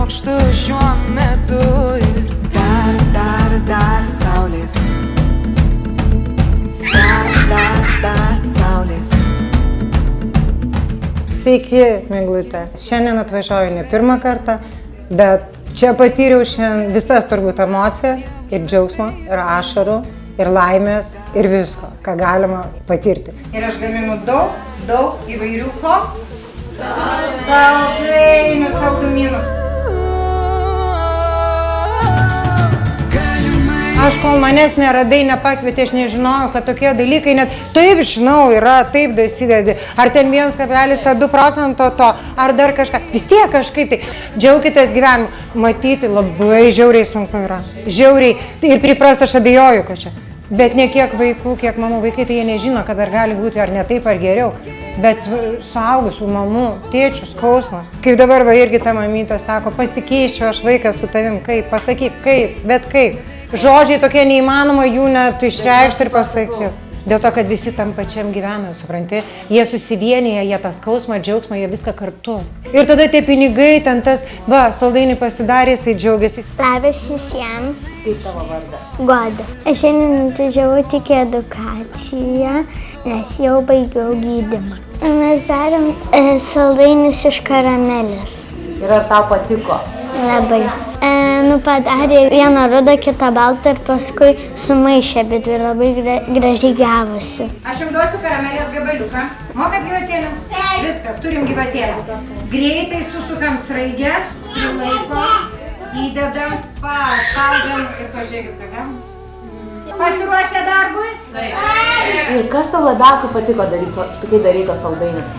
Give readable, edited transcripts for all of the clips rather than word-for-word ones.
trokštu šiuo metu ir dar saulės. Dar saulės. Sveiki, Miglute. Šiandien atvažiuoju ne pirmą kartą, bet čia patyriau šiandien visas turbūt emocijas ir džiaugsmo, ir ašarų, ir laimės, ir visko, ką galima patirti. Ir aš gaminu daug įvairių ko? Saldainių, saldumynų. Aš kol manęs neradai, nepakvietė, aš nežinojau, kad tokie dalykai net taip žinau, yra, taip dasidedi. Ar ten 1,2% to, ar dar kažką. Vis tiek kažkaip tai džiaukitės gyvenimu. Matyti labai žiauriai sunku yra. Žiauriai. Ir priprast aš abejoju, kad čia. Bet ne kiek vaikų, kiek mamų vaikai, tai jie nežino, kad ar gali būti ar ne taip, ar geriau. Bet suaugusių mamų, tėčių skausmas. Kaip dabar va irgi ta mamytė sako, pasikeiščiau aš vaikas su tavim, kaip, pasakyk, kaip, bet kaip. Žodžiai tokie neįmanoma jų net išreikšti ir pasakyti. Dėl to, kad visi tam pačiam gyvena, supranti, jie susivienyje, jie tą skausmą, džiaugsmą, jie viską kartu. Ir tada tie pinigai, ten tas, va, saldainį pasidarė, jisai džiaugiasi. Labas visiems. Kaip tavo vardas? Goda. Aš šiandien atvažiavau tik į edukaciją, nes jau baigiau gydymą. Mes darėm saldainius iš karamelės. Ir ar tau patiko? Labai. Padarė vieną rudą, kitą baltą ir paskui sumaišė, bet ir labai gražiai gavosi. Aš jums duosiu karamelės gabaliuką. Mokat gyvatėlę? Viskas, turim gyvatėlę. Greitai susukam sraigę, prilaiko, įdedam, paspaudžiam ir pažiūrėkit, ką gavom. Pasiruošę darbui? Ir kas tau labiausiai patiko kai darytos saldainius?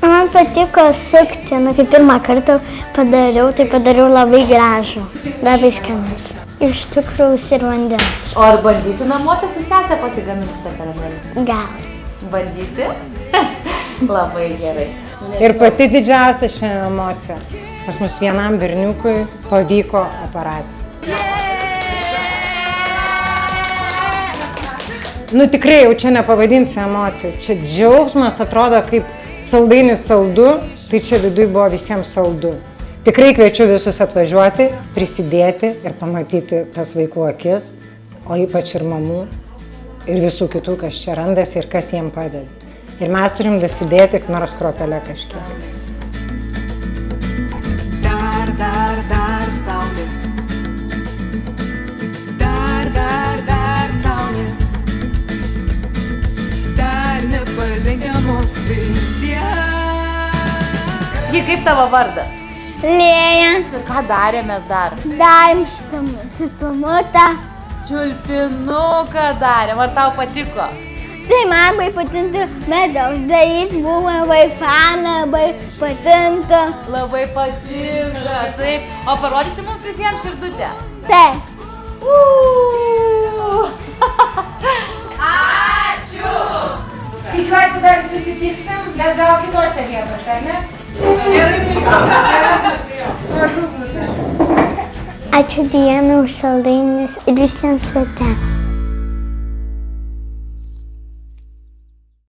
Man patiko sukti, kai pirmą kartą padariau, tai padariau labai gražų, labai skanas. Iš tikrųjų ir vandens. O ar bandysi namuose su sesė pasigaminti šitą karamelį? Gal. Bandysi? Labai gerai. Ir pati didžiausia šiandien emocija. Pas mus vienam berniukui pavyko operacija. Nu tikrai jau čia nepavadinsi emocijos. Čia džiaugsmas atrodo kaip saldainis saldu, tai čia viduj buvo visiems saldu. Tikrai kviečiu visus atvažiuoti, prisidėti ir pamatyti tas vaikų akis, o ypač ir mamų, ir visų kitų, kas čia randasi ir kas jiem padeda. Ir mes turim dasidėti, nors kruopelę kažkiek. Dar saulės. Dar saulės. Dar nepalenkiamos vilties. Ji, kaip tavo vardas? Lėja. Ir ką darėmės dar? Darėm šitumutą. Čiulpinuką darėm. Ar tau patiko? Tai man labai patinka medaus daryti, buvo labai fana, labai patinka. Labai patinka, taip. O parodysi mums visiems širdutę? Taip. Ačiū! Tikiuosi dar susitiksim, bet gal kitose vietose, ar ne? Gerai, smagu būtų. Ačiū Diana už saldainius ir visiems ate.